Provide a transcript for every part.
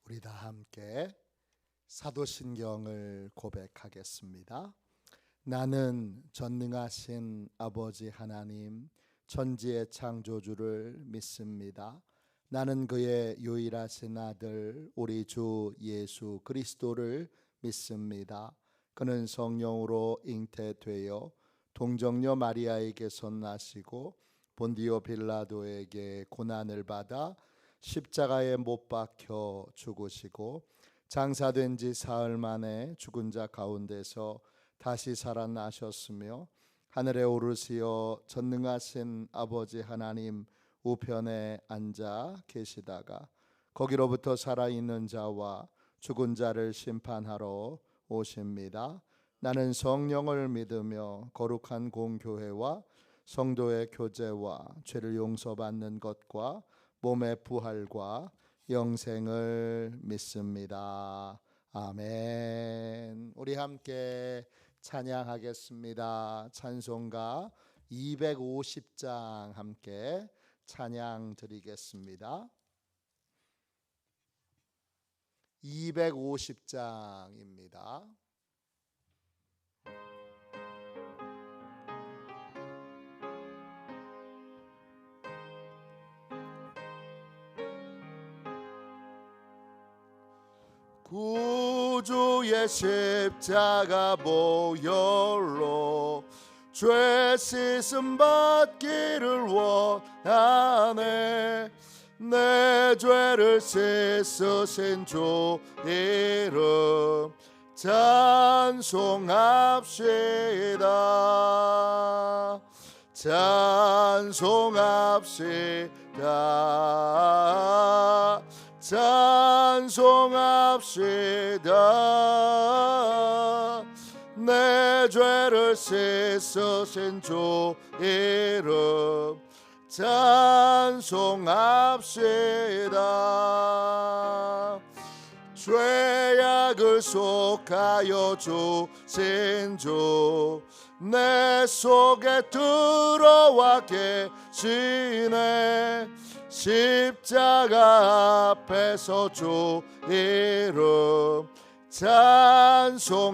우리 다 함께 사도신경을 고백하겠습니다. 나는 전능하신 아버지 하나님 천지의 창조주를 믿습니다. 나는 그의 유일하신 아들 우리 주 예수 그리스도를 믿습니다. 그는 성령으로 잉태되어 동정녀 마리아에게서 나시고 본디오 빌라도에게 고난을 받아 십자가에 못 박혀 죽으시고 장사된 지 사흘 만에 죽은 자 가운데서 다시 살아나셨으며 하늘에 오르시어 전능하신 아버지 하나님 우편에 앉아 계시다가 거기로부터 살아있는 자와 죽은 자를 심판하러 오십니다. 나는 성령을 믿으며 거룩한 공교회와 성도의 교제와 죄를 용서받는 것과 몸의 부활과 영생을 믿습니다. 아멘. 우리 함께 찬양하겠습니다. 찬송가 250장 함께 찬양 드리겠습니다. 250장입니다. 구주의 십자가 보혈로 죄 씻음 받기를 원하네. 내 죄를 씻으신 주 이름 찬송합시다. 찬송합시다. 찬송합시다. 내 죄를 씻으신 주 이름 찬송합시다. 죄악을 속하여 주신 주 내 속에 들어와 계시네. 십자가 앞에서 주 이름 찬송합시다.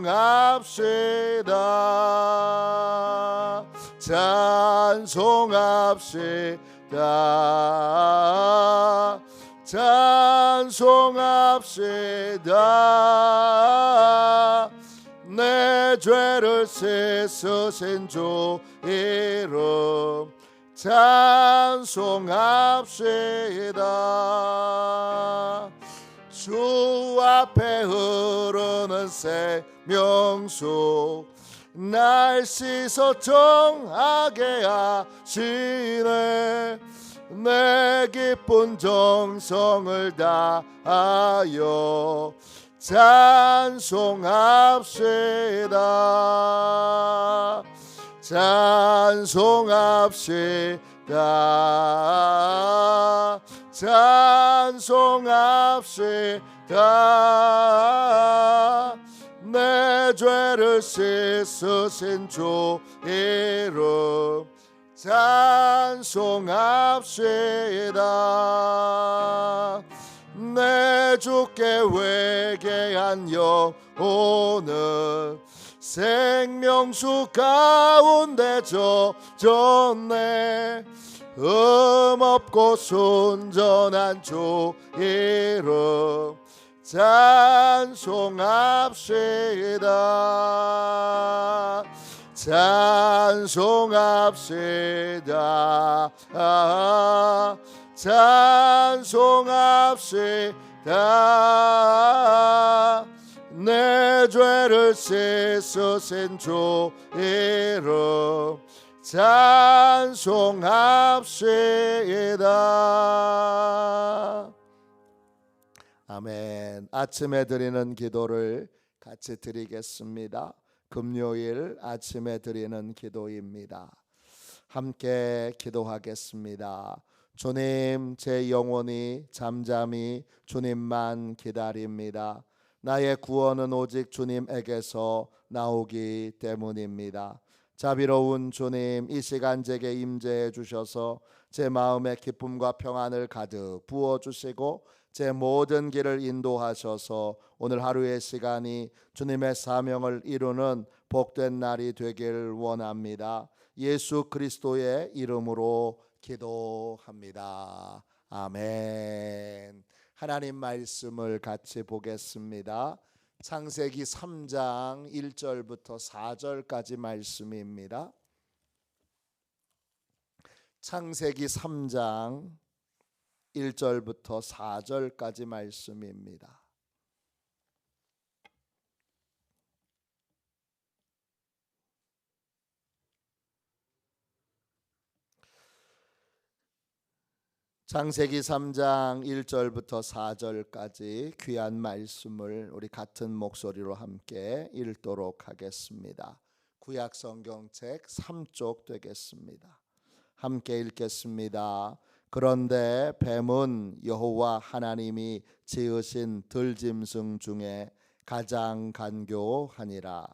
찬송합시다. 찬송합시다. 내 죄를 씻으신 주 이름 찬송합시다. 주 앞에 흐르는 생명수 날 씻어 정하게 하시네. 내 기쁜 정성을 다하여 찬송합시다. 찬송합시다. 찬송합시다. 내 죄를 씻으신 주 이름 찬송합시다. 내 주께 회개한 영혼은 생명수 가운데 젖었네. 흠없고 순전한 주 이름 찬송합시다. 찬송합시다. 찬송합시다. 내 죄를 씻으신 주 이름 찬송합시다. 아멘. 아침에 드리는 기도를 같이 드리겠습니다. 금요일 아침에 드리는 기도입니다. 함께 기도하겠습니다. 주님, 제 영혼이 잠잠히 주님만 기다립니다. 나의 구원은 오직 주님에게서 나오기 때문입니다. 자비로운 주님, 이 시간 제게 임재해 주셔서 제 마음에 기쁨과 평안을 가득 부어주시고 제 모든 길을 인도하셔서 오늘 하루의 시간이 주님의 사명을 이루는 복된 날이 되길 원합니다. 예수 그리스도의 이름으로 기도합니다. 아멘. 하나님 말씀을 같이 보겠습니다. 창세기 3장 1절부터 4절까지 말씀입니다. 창세기 3장 1절부터 4절까지 말씀입니다. 창세기 3장 1절부터 4절까지 귀한 말씀을 우리 같은 목소리로 함께 읽도록 하겠습니다. 구약 성경책 3쪽 되겠습니다. 함께 읽겠습니다. 그런데 뱀은 여호와 하나님이 지으신 들짐승 중에 가장 간교하니라.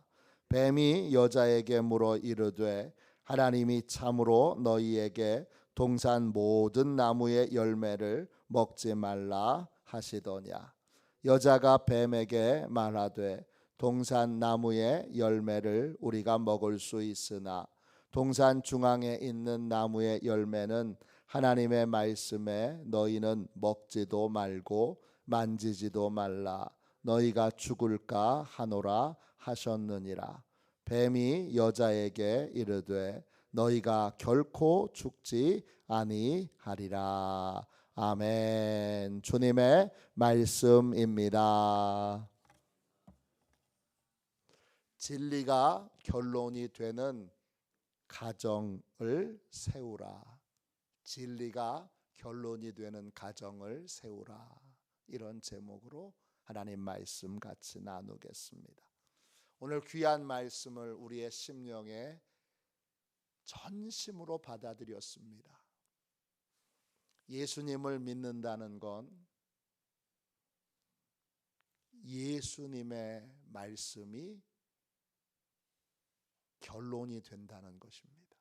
뱀이 여자에게 물어 이르되 하나님이 참으로 너희에게 동산 모든 나무의 열매를 먹지 말라 하시더냐. 여자가 뱀에게 말하되 동산 나무의 열매를 우리가 먹을 수 있으나 동산 중앙에 있는 나무의 열매는 하나님의 말씀에 너희는 먹지도 말고 만지지도 말라 너희가 죽을까 하노라 하셨느니라. 뱀이 여자에게 이르되 너희가 결코 죽지 아니하리라. 아멘. 주님의 말씀입니다. 진리가 결론이 되는 가정을 세우라. 진리가 결론이 되는 가정을 세우라. 이런 제목으로 하나님 말씀 같이 나누겠습니다. 오늘 귀한 말씀을 우리의 심령에 전심으로 받아들였습니다. 예수님을 믿는다는 건 예수님의 말씀이 결론이 된다는 것입니다.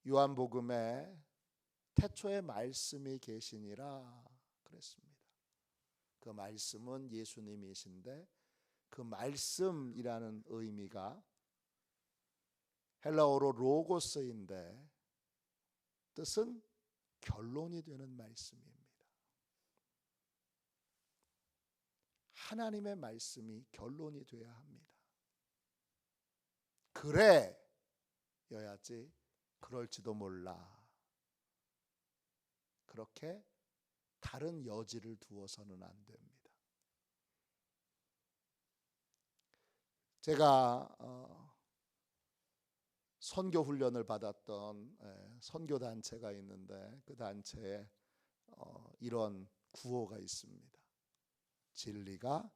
요한복음에 태초에 말씀이 계시니라 그랬습니다. 그 말씀은 예수님이신데 그 말씀이라는 의미가 헬라어로 로고스인데 뜻은 결론이 되는 말씀입니다. 하나님의 말씀이 결론이 되어야 합니다. 그래여야지 그럴지도 몰라. 그렇게 다른 여지를 두어서는 안 됩니다. 제가 선교 훈련을 받았던 선교 단체가 있는데 그 단체에 이런 구호가 있습니다. 진리가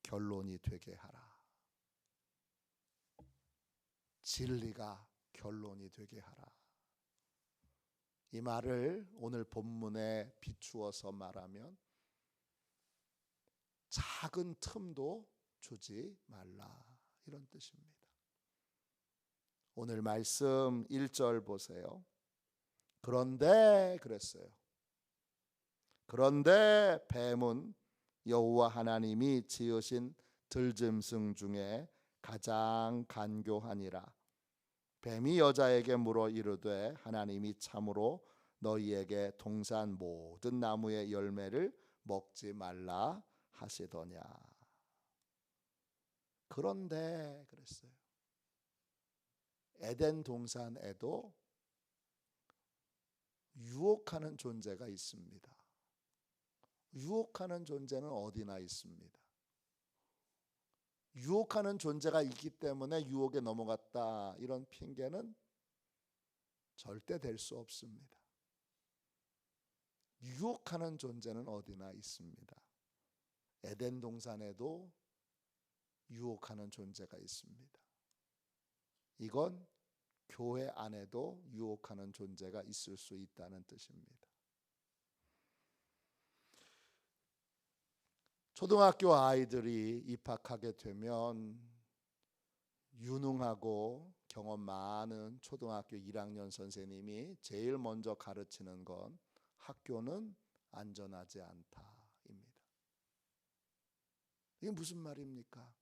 결론이 되게 하라. 진리가 결론이 되게 하라. 이 말을 오늘 본문에 비추어서 말하면 작은 틈도 주지 말라 이런 뜻입니다. 오늘 말씀 1절 보세요. 그런데 그랬어요. 그런데 뱀은 여호와 하나님이 지으신 들짐승 중에 가장 간교하니라. 뱀이 여자에게 물어 이르되 하나님이 참으로 너희에게 동산 모든 나무의 열매를 먹지 말라 하시더냐. 그런데 그랬어요. 에덴 동산에도 유혹하는 존재가 있습니다. 유혹하는 존재는 어디나 있습니다. 유혹하는 존재가 있기 때문에 유혹에 넘어갔다 이런 핑계는 절대 될 수 없습니다. 유혹하는 존재는 어디나 있습니다. 에덴 동산에도 유혹하는 존재가 있습니다. 이건 교회 안에도 유혹하는 존재가 있을 수 있다는 뜻입니다. 초등학교 아이들이 입학하게 되면 유능하고 경험 많은 초등학교 1학년 선생님이 제일 먼저 가르치는 건 학교는 안전하지 않다입니다. 이게 무슨 말입니까?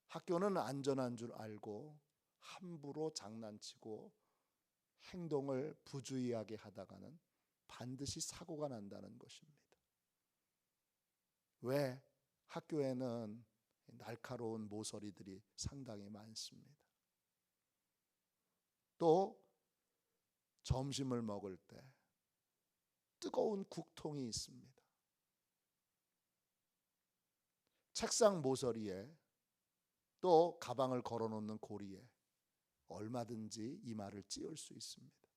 학교는 안전한 줄 알고 함부로 장난치고 행동을 부주의하게 하다가는 반드시 사고가 난다는 것입니다. 왜? 학교에는 날카로운 모서리들이 상당히 많습니다. 또 점심을 먹을 때 뜨거운 국통이 있습니다. 책상 모서리에 또 가방을 걸어놓는 고리에 얼마든지 이마를 찧을 수 있습니다.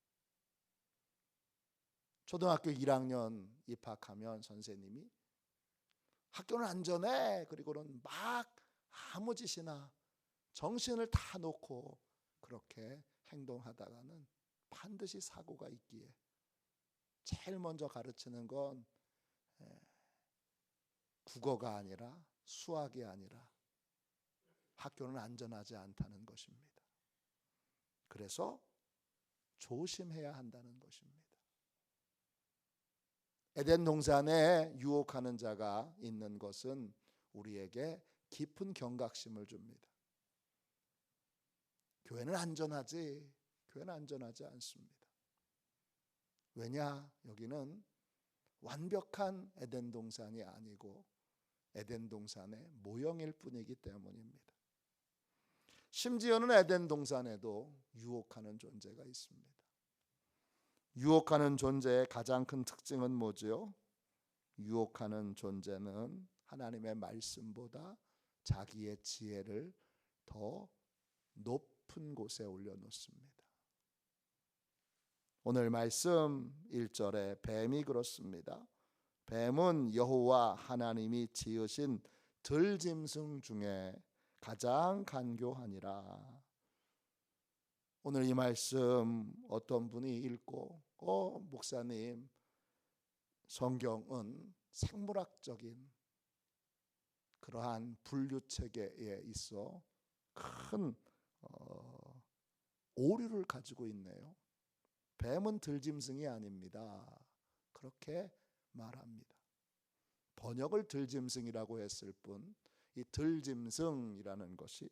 초등학교 1학년 입학하면 선생님이 학교는 안전해, 그리고는 막 아무 짓이나 정신을 다 놓고 그렇게 행동하다가는 반드시 사고가 있기에 제일 먼저 가르치는 건 국어가 아니라 수학이 아니라 학교는 안전하지 않다는 것입니다. 그래서 조심해야 한다는 것입니다. 에덴 동산에 유혹하는 자가 있는 것은 우리에게 깊은 경각심을 줍니다. 교회는 안전하지, 교회는 안전하지 않습니다. 왜냐? 여기는 완벽한 에덴 동산이 아니고 에덴 동산의 모형일 뿐이기 때문입니다. 심지어는 에덴 동산에도 유혹하는 존재가 있습니다. 유혹하는 존재의 가장 큰 특징은 뭐죠? 유혹하는 존재는 하나님의 말씀보다 자기의 지혜를 더 높은 곳에 올려놓습니다. 오늘 말씀 1절에 뱀이 그렇습니다. 뱀은 여호와 하나님이 지으신 들짐승 중에 가장 간교하니라. 오늘 이 말씀 어떤 분이 읽고 목사님, 성경은 생물학적인 그러한 분류 체계에 있어 큰 오류를 가지고 있네요. 뱀은 들짐승이 아닙니다. 그렇게 말합니다. 번역을 들짐승이라고 했을 뿐 이 들짐승이라는 것이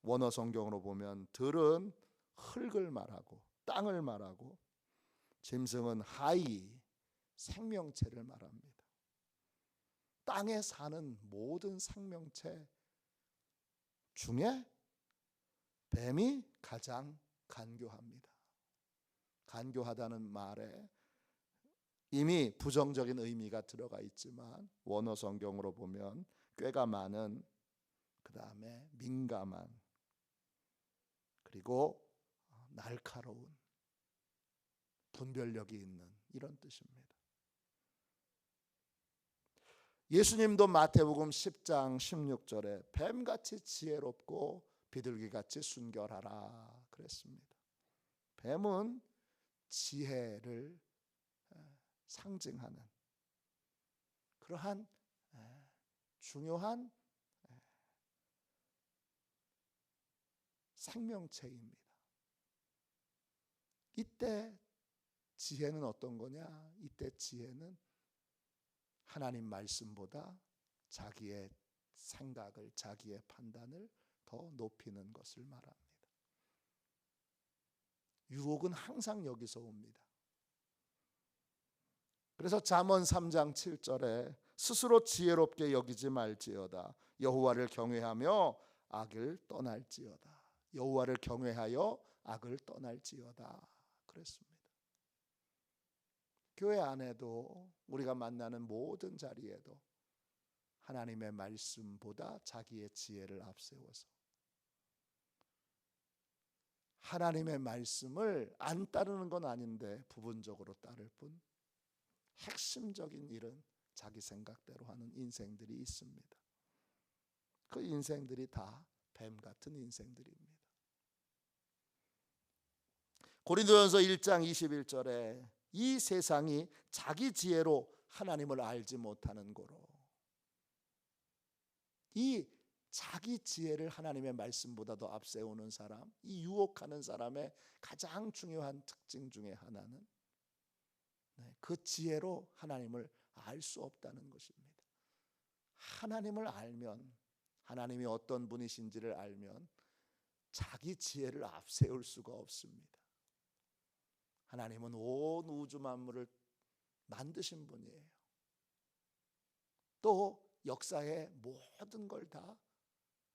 원어 성경으로 보면 들은 흙을 말하고 땅을 말하고 짐승은 하이, 생명체를 말합니다. 땅에 사는 모든 생명체 중에 뱀이 가장 간교합니다. 간교하다는 말에 이미 부정적인 의미가 들어가 있지만 원어 성경으로 보면 꾀가 많은, 그 다음에 민감한, 그리고 날카로운, 분별력이 있는 이런 뜻입니다. 예수님도 마태복음 10장 16절에 뱀같이 지혜롭고 비둘기같이 순결하라 그랬습니다. 뱀은 지혜를 상징하는 그러한 중요한 생명체입니다. 이때 지혜는 어떤 거냐? 이때 지혜는 하나님 말씀보다 자기의 생각을, 자기의 판단을 더 높이는 것을 말합니다. 유혹은 항상 여기서 옵니다. 그래서 잠언 3장 7절에 스스로 지혜롭게 여기지 말지어다. 여호와를 경외하며 악을 떠날지어다. 여호와를 경외하여 악을 떠날지어다 그랬습니다. 교회 안에도 우리가 만나는 모든 자리에도 하나님의 말씀보다 자기의 지혜를 앞세워서 하나님의 말씀을 안 따르는 건 아닌데 부분적으로 따를 뿐 핵심적인 일은 자기 생각대로 하는 인생들이 있습니다. 그 인생들이 다 뱀 같은 인생들입니다. 고린도전서 1장 21절에 이 세상이 자기 지혜로 하나님을 알지 못하는 고로, 이 자기 지혜를 하나님의 말씀보다 더 앞세우는 사람, 이 유혹하는 사람의 가장 중요한 특징 중에 하나는 그 지혜로 하나님을 알 수 없다는 것입니다. 하나님을 알면, 하나님이 어떤 분이신지를 알면 자기 지혜를 앞세울 수가 없습니다. 하나님은 온 우주 만물을 만드신 분이에요. 또 역사의 모든 걸 다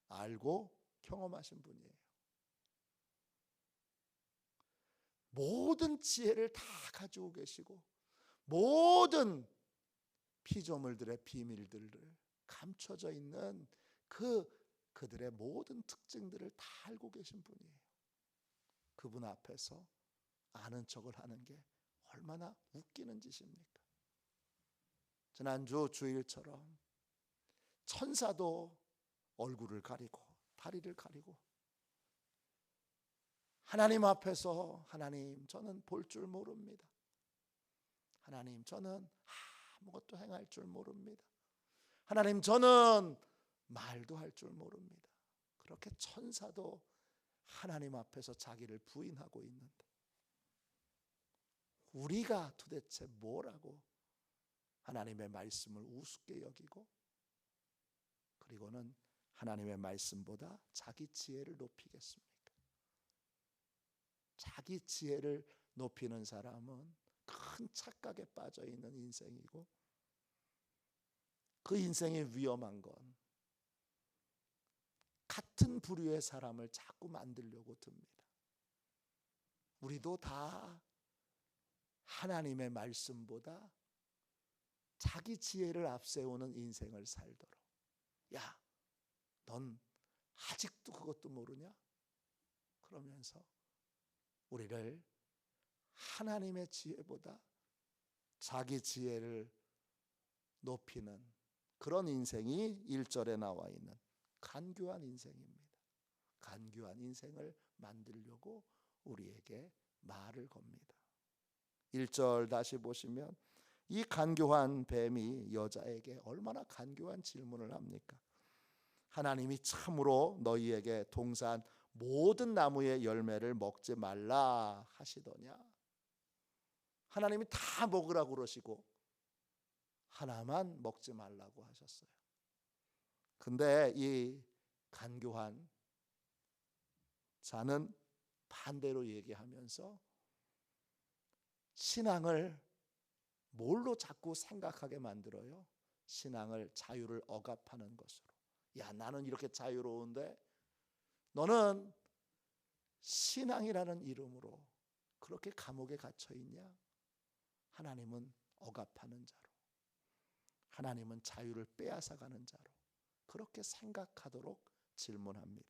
알고 경험하신 분이에요. 모든 지혜를 다 가지고 계시고 모든 피조물들의 비밀들을 감춰져 있는 그들의 모든 특징들을 다 알고 계신 분이에요. 그분 앞에서 아는 척을 하는 게 얼마나 웃기는 짓입니까? 지난주 주일처럼 천사도 얼굴을 가리고 다리를 가리고 하나님 앞에서 하나님 저는 볼 줄 모릅니다. 하나님 저는 아무것도 행할 줄 모릅니다. 하나님 저는 말도 할 줄 모릅니다. 그렇게 천사도 하나님 앞에서 자기를 부인하고 있는데 우리가 도대체 뭐라고 하나님의 말씀을 우습게 여기고 그리고는 하나님의 말씀보다 자기 지혜를 높이겠습니까? 자기 지혜를 높이는 사람은 큰 착각에 빠져 있는 인생이고 그 인생이 위험한 건 같은 부류의 사람을 자꾸 만들려고 듭니다. 우리도 다 하나님의 말씀보다 자기 지혜를 앞세우는 인생을 살도록 야, 넌 아직도 그것도 모르냐? 그러면서 우리를 하나님의 지혜보다 자기 지혜를 높이는 그런 인생이 1절에 나와 있는 간교한 인생입니다. 간교한 인생을 만들려고 우리에게 말을 겁니다. 1절 다시 보시면 이 간교한 뱀이 여자에게 얼마나 간교한 질문을 합니까? 하나님이 참으로 너희에게 동산 모든 나무의 열매를 먹지 말라 하시더냐? 하나님이 다 먹으라고 그러시고 하나만 먹지 말라고 하셨어요. 근데 이 간교한 자는 반대로 얘기하면서 신앙을 뭘로 자꾸 생각하게 만들어요? 신앙을 자유를 억압하는 것으로. 야, 나는 이렇게 자유로운데 너는 신앙이라는 이름으로 그렇게 감옥에 갇혀 있냐? 하나님은 억압하는 자로, 하나님은 자유를 빼앗아가는 자로 그렇게 생각하도록 질문합니다.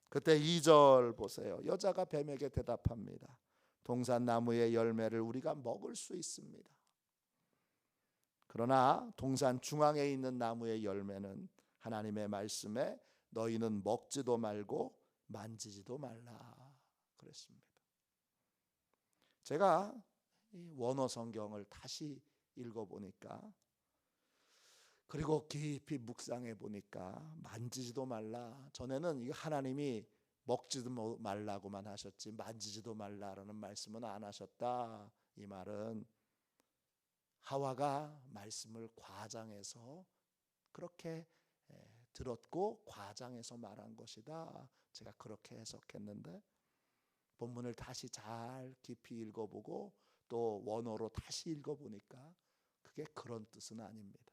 그때 2절 보세요. 여자가 뱀에게 대답합니다. 동산 나무의 열매를 우리가 먹을 수 있습니다. 그러나 동산 중앙에 있는 나무의 열매는 하나님의 말씀에 너희는 먹지도 말고 만지지도 말라 그랬습니다. 제가 이 원어 성경을 다시 읽어보니까 그리고 깊이 묵상해 보니까 만지지도 말라. 전에는 하나님이 먹지도 말라고만 하셨지 만지지도 말라라는 말씀은 안 하셨다. 이 말은 하와가 말씀을 과장해서 그렇게 들었고 과장해서 말한 것이다. 제가 그렇게 해석했는데 본문을 다시 잘 깊이 읽어보고 또 원어로 다시 읽어보니까 그게 그런 뜻은 아닙니다.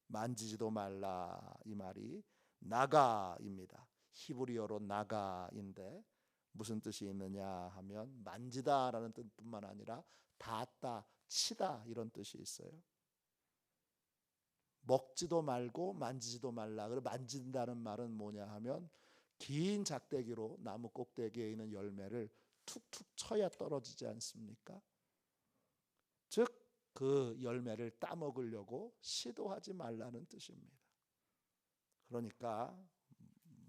만지지도 말라 이 말이 나가입니다. 히브리어로 나가인데 무슨 뜻이 있느냐 하면 만지다라는 뜻뿐만 아니라 닿다, 치다 이런 뜻이 있어요. 먹지도 말고 만지지도 말라. 그리고 만진다는 말은 뭐냐 하면 긴 작대기로 나무 꼭대기에 있는 열매를 툭툭 쳐야 떨어지지 않습니까? 즉 그 열매를 따먹으려고 시도하지 말라는 뜻입니다. 그러니까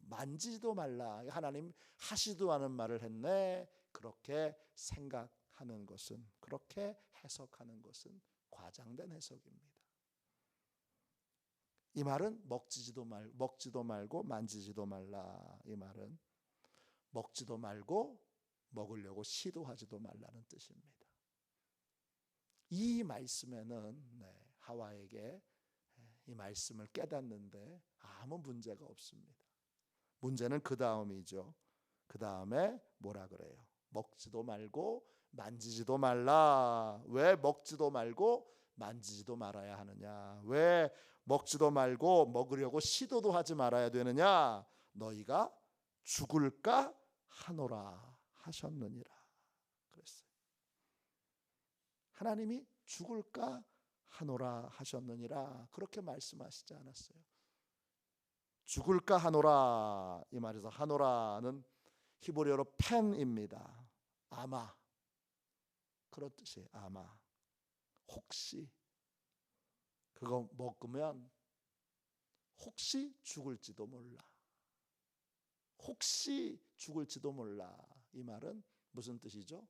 만지지도 말라. 하나님 하시도 않은 말을 했네. 그렇게 생각하는 것은, 그렇게 해석하는 것은 과장된 해석입니다. 이 말은 먹지도 말고 만지지도 말라. 이 말은 먹지도 말고 먹으려고 시도하지도 말라는 뜻입니다. 이 말씀에는 하와에게 이 말씀을 깨닫는데 아무 문제가 없습니다. 문제는 그 다음이죠. 그 다음에 뭐라 그래요? 먹지도 말고 만지지도 말라. 왜 먹지도 말고 만지지도 말아야 하느냐? 왜 먹지도 말고 먹으려고 시도도 하지 말아야 되느냐? 너희가 죽을까 하노라 하셨느니라 그랬어요. 하나님이 죽을까 하노라 하셨느니라 그렇게 말씀하시지 않았어요. 죽을까 하노라, 이 말에서 하노라는 히브리어로 펜입니다. 아마, 그런 뜻이에요. 아마, 혹시 그거 먹으면 혹시 죽을지도 몰라. 혹시 죽을지도 몰라. 이 말은 무슨 뜻이죠?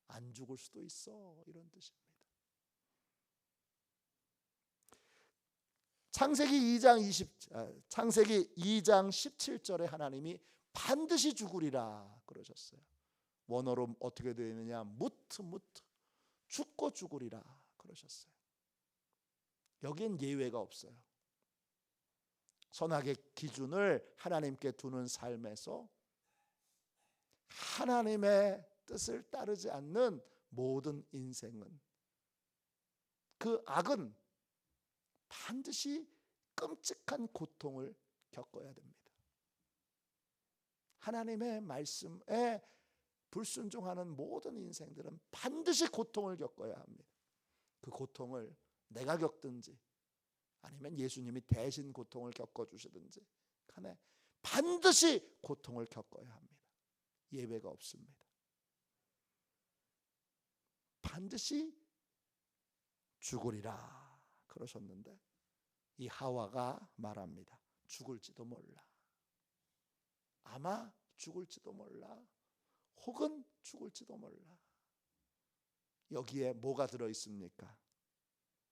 안 죽을 수도 있어, 이런 뜻입니다. 창세기 2장 17절에 하나님이 반드시 죽으리라 그러셨어요. 원어로 어떻게 되어 있느냐? 무트 죽고 죽으리라 그러셨어요. 여기엔 예외가 없어요. 선악의 기준을 하나님께 두는 삶에서 하나님의 뜻을 따르지 않는 모든 인생은, 그 악은 반드시 끔찍한 고통을 겪어야 됩니다. 하나님의 말씀에 불순종하는 모든 인생들은 반드시 고통을 겪어야 합니다. 그 고통을 내가 겪든지 아니면 예수님이 대신 고통을 겪어주시든지 간에 반드시 고통을 겪어야 합니다. 예외가 없습니다. 반드시 죽으리라 그러셨는데 이 하와가 말합니다. 죽을지도 몰라. 아마 죽을지도 몰라. 혹은 죽을지도 몰라. 여기에 뭐가 들어있습니까?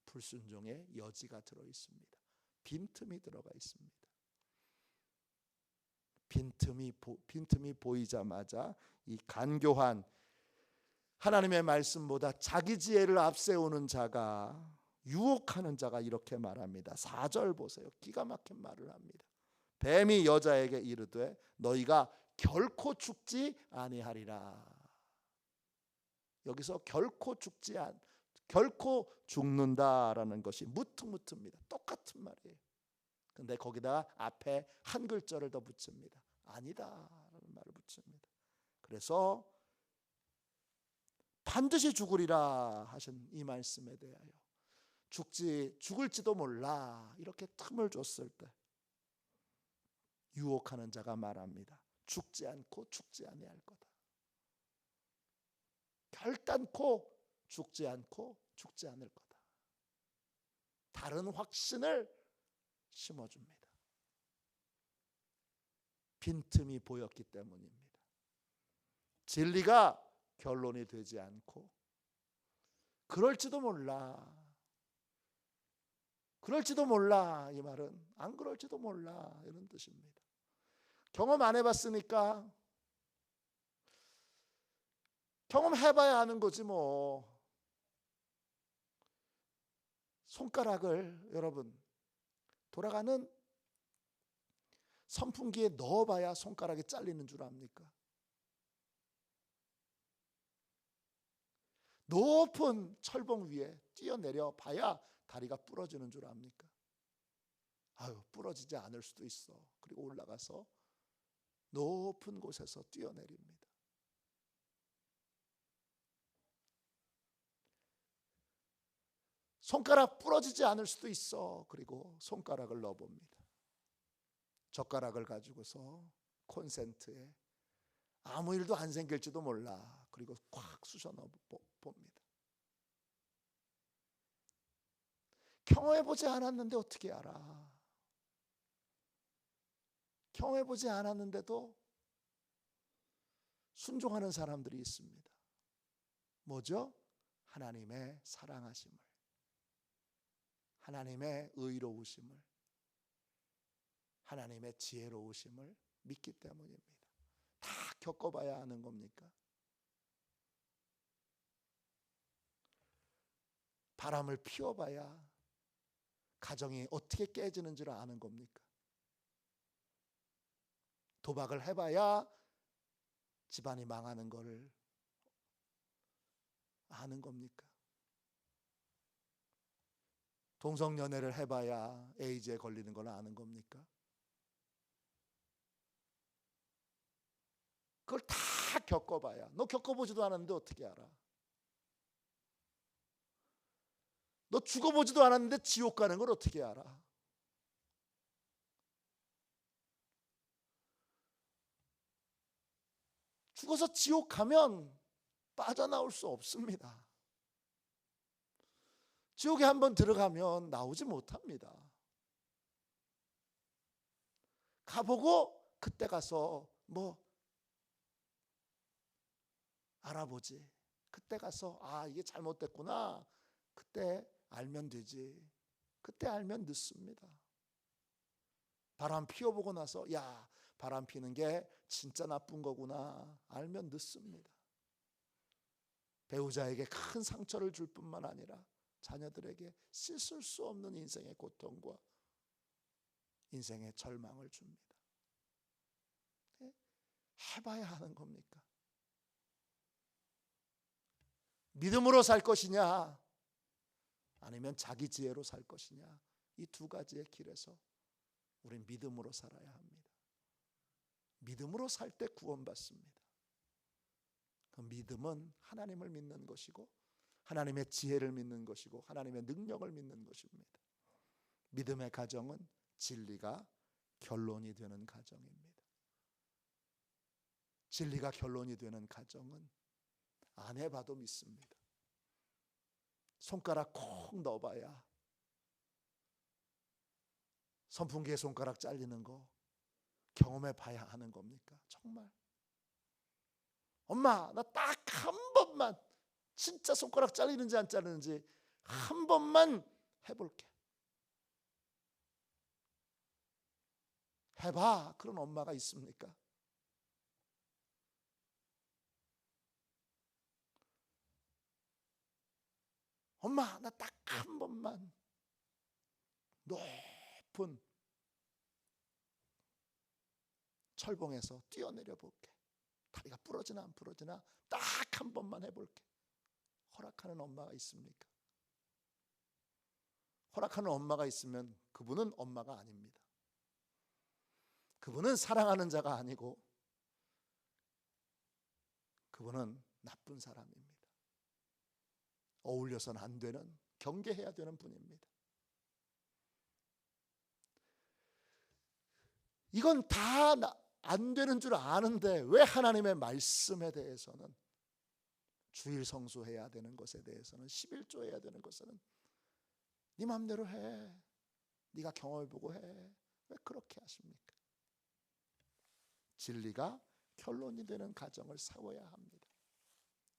불순종의 여지가 들어있습니다. 빈틈이 들어가 있습니다. 빈틈이 보이자마자 이 간교한 하나님의 말씀보다 자기 지혜를 앞세우는 자가, 유혹하는 자가 이렇게 말합니다. 4절 보세요. 기가 막힌 말을 합니다. 뱀이 여자에게 이르되 너희가 결코 죽지 아니하리라. 여기서 결코 죽는다라는 것이 무트무트입니다. 똑같은 말이에요. 근데 거기다 앞에 한 글자를 더 붙입니다. 아니다라는 말을 붙입니다. 그래서 반드시 죽으리라 하신 이 말씀에 대하여 죽을지도 몰라 이렇게 틈을 줬을 때 유혹하는 자가 말합니다. 죽지 않고 죽지 아니할 거다. 결단코 죽지 않고 죽지 않을 거다. 다른 확신을 심어줍니다. 빈틈이 보였기 때문입니다. 진리가 결론이 되지 않고 그럴지도 몰라. 그럴지도 몰라. 이 말은 안 그럴지도 몰라 이런 뜻입니다. 경험 안 해봤으니까 경험해봐야 하는 거지 뭐. 손가락을 여러분 돌아가는 선풍기에 넣어봐야 손가락이 잘리는 줄 압니까? 높은 철봉 위에 뛰어내려 봐야 다리가 부러지는 줄 압니까? 아유, 부러지지 않을 수도 있어. 그리고 올라가서 높은 곳에서 뛰어내립니다. 손가락 부러지지 않을 수도 있어. 그리고 손가락을 넣어봅니다. 젓가락을 가지고서 콘센트에 아무 일도 안 생길지도 몰라. 그리고 꽉 쑤셔 넣어 봅니다. 경험해보지 않았는데 어떻게 알아? 경험해보지 않았는데도 순종하는 사람들이 있습니다. 뭐죠? 하나님의 사랑하심을, 하나님의 의로우심을, 하나님의 지혜로우심을 믿기 때문입니다. 다 겪어봐야 하는 겁니까? 바람을 피워봐야 가정이 어떻게 깨지는 줄 아는 겁니까? 도박을 해봐야 집안이 망하는 걸 아는 겁니까? 동성연애를 해봐야 에이즈에 걸리는 걸 아는 겁니까? 그걸 다 겪어봐야. 너 겪어보지도 않았는데 어떻게 알아? 너 죽어보지도 않았는데 지옥 가는 걸 어떻게 알아? 죽어서 지옥 가면 빠져나올 수 없습니다. 지옥에 한번 들어가면 나오지 못합니다. 가보고 그때 가서 뭐 알아보지. 그때 가서 이게 잘못됐구나. 그때 알면 되지. 그때 알면 늦습니다. 바람 피워보고 나서 야, 바람 피는 게 진짜 나쁜 거구나 알면 늦습니다. 배우자에게 큰 상처를 줄 뿐만 아니라 자녀들에게 씻을 수 없는 인생의 고통과 인생의 절망을 줍니다. 해봐야 하는 겁니까? 믿음으로 살 것이냐 아니면 자기 지혜로 살 것이냐, 이 두 가지의 길에서 우린 믿음으로 살아야 합니다. 믿음으로 살 때 구원받습니다. 그 믿음은 하나님을 믿는 것이고 하나님의 지혜를 믿는 것이고 하나님의 능력을 믿는 것입니다. 믿음의 가정은 진리가 결론이 되는 가정입니다. 진리가 결론이 되는 가정은 안 해봐도 믿습니다. 손가락 콕 넣어봐야 선풍기에 손가락 잘리는 거 경험해 봐야 하는 겁니까? 정말 엄마 나 딱 한 번만 진짜 손가락 잘리는지 안 잘리는지 한 번만 해볼게. 해봐. 그런 엄마가 있습니까? 엄마 나 딱 한 번만 높은 철봉에서 뛰어내려 볼게. 다리가 부러지나 안 부러지나 딱 한 번만 해볼게. 허락하는 엄마가 있습니까? 허락하는 엄마가 있으면 그분은 엄마가 아닙니다. 그분은 사랑하는 자가 아니고 그분은 나쁜 사람입니다. 어울려서는 안 되는, 경계해야 되는 분입니다. 이건 다 안 되는 줄 아는데 왜 하나님의 말씀에 대해서는, 주일 성수해야 되는 것에 대해서는, 11조 해야 되는 것은 네 마음대로 해, 네가 경험해보고 해, 왜 그렇게 하십니까? 진리가 결론이 되는 가정을 세워야 합니다.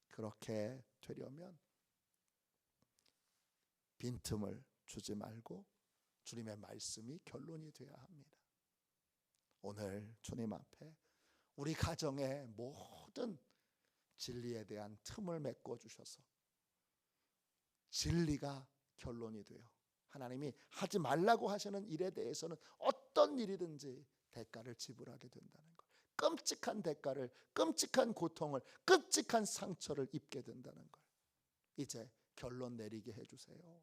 그렇게 되려면 빈틈을 주지 말고 주님의 말씀이 결론이 되어야 합니다. 오늘 주님 앞에 우리 가정의 모든 진리에 대한 틈을 메꿔 주셔서 진리가 결론이 되어 하나님이 하지 말라고 하시는 일에 대해서는 어떤 일이든지 대가를 지불하게 된다는 것, 끔찍한 대가를, 끔찍한 고통을, 끔찍한 상처를 입게 된다는 걸 이제 결론 내리게 해주세요.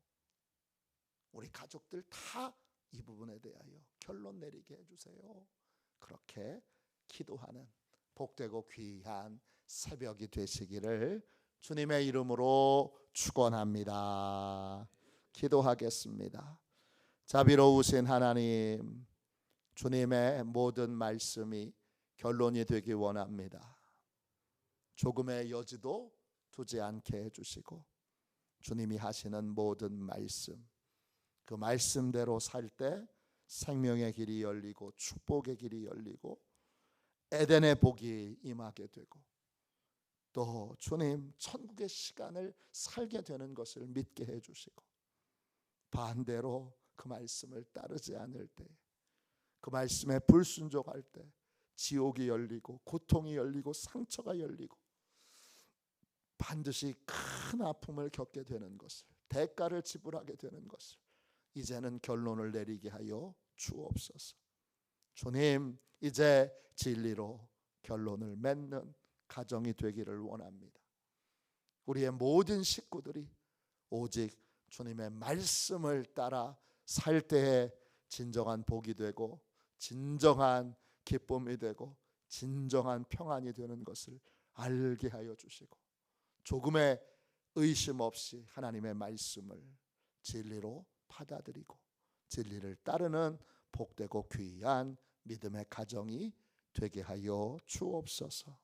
우리 가족들 다 이 부분에 대하여 결론 내리게 해주세요. 그렇게 기도하는 복되고 귀한 새벽이 되시기를 주님의 이름으로 축원합니다. 기도하겠습니다. 자비로우신 하나님, 주님의 모든 말씀이 결론이 되기 원합니다. 조금의 여지도 두지 않게 해주시고 주님이 하시는 모든 말씀, 그 말씀대로 살 때 생명의 길이 열리고 축복의 길이 열리고 에덴의 복이 임하게 되고 또 주님 천국의 시간을 살게 되는 것을 믿게 해주시고, 반대로 그 말씀을 따르지 않을 때, 그 말씀에 불순종할 때 지옥이 열리고 고통이 열리고 상처가 열리고 반드시 큰 아픔을 겪게 되는 것을 대가를 지불하게 되는 것을 이제는 결론을 내리게 하여 주옵소서. 주님, 이제 진리로 결론을 맺는 가정이 되기를 원합니다. 우리의 모든 식구들이 오직 주님의 말씀을 따라 살 때에 진정한 복이 되고 진정한 기쁨이 되고 진정한 평안이 되는 것을 알게 하여 주시고, 조금의 의심 없이 하나님의 말씀을 진리로 받아들이고 진리를 따르는 복되고 귀한 믿음의 가정이 되게 하여 주옵소서.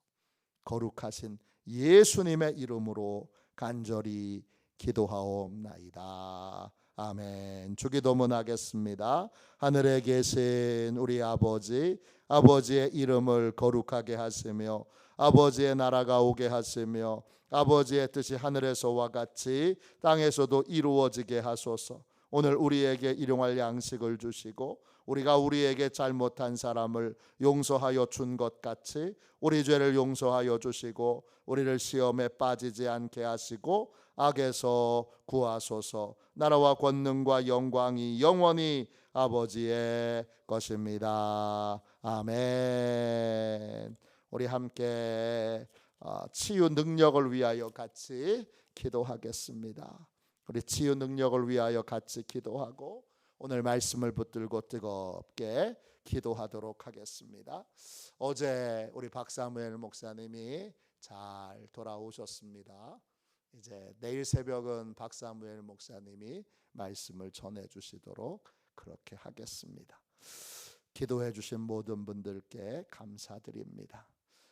거룩하신 예수님의 이름으로 간절히 기도하옵나이다. 아멘. 주기도문 하겠습니다. 하늘에 계신 우리 아버지, 아버지의 이름을 거룩하게 하시며 아버지의 나라가 오게 하시며 아버지의 뜻이 하늘에서와 같이 땅에서도 이루어지게 하소서. 오늘 우리에게 일용할 양식을 주시고 우리가 우리에게 잘못한 사람을 용서하여 준 것 같이 우리 죄를 용서하여 주시고 우리를 시험에 빠지지 않게 하시고 악에서 구하소서. 나라와 권능과 영광이 영원히 아버지의 것입니다. 아멘. 우리 함께 치유 능력을 위하여 같이 기도하겠습니다. 우리 치유 능력을 위하여 같이 기도하고 오늘 말씀을 붙들고 뜨겁게 기도하도록 하겠습니다. 어제 우리 박사무엘 목사님이 잘 돌아오셨습니다. 이제 내일 새벽은 박사무엘 목사님이 말씀을 전해 주시도록 그렇게 하겠습니다. 기도해 주신 모든 분들께 감사드립니다.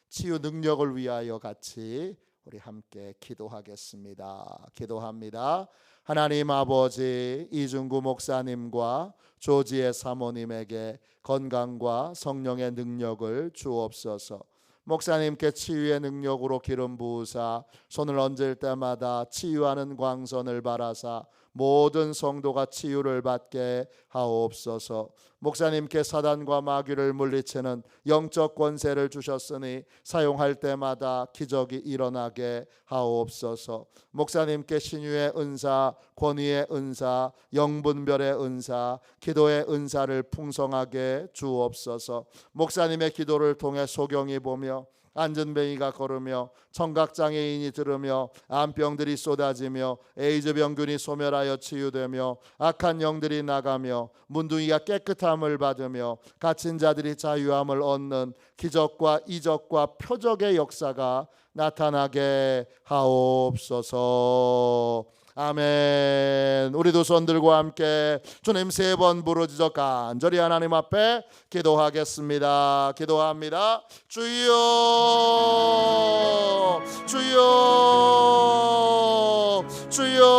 치유 능력을 위하여 같이 우리 함께 기도하겠습니다. 기도합니다. 하나님 아버지, 이중구 목사님과 조지의 사모님에게 건강과 성령의 능력을 주옵소서. 목사님께 치유의 능력으로 기름 부으사 손을 얹을 때마다 치유하는 광선을 바라사 모든 성도가 치유를 받게 하옵소서. 목사님께 사단과 마귀를 물리치는 영적 권세를 주셨으니 사용할 때마다 기적이 일어나게 하옵소서. 목사님께 신유의 은사, 권위의 은사, 영분별의 은사, 기도의 은사를 풍성하게 주옵소서. 목사님의 기도를 통해 소경이 보며 안전뱅이가 걸으며 청각장애인이 들으며 암병들이 쏟아지며 에이즈 병균이 소멸하여 치유되며 악한 영들이 나가며 문둥이가 깨끗함을 받으며 갇힌 자들이 자유함을 얻는 기적과 이적과 표적의 역사가 나타나게 하옵소서. 아멘. 우리 두 손 들고 함께 주님 3번 부르짖어 간절히 하나님 앞에 기도하겠습니다. 기도합니다. 주여, 주여, 주여.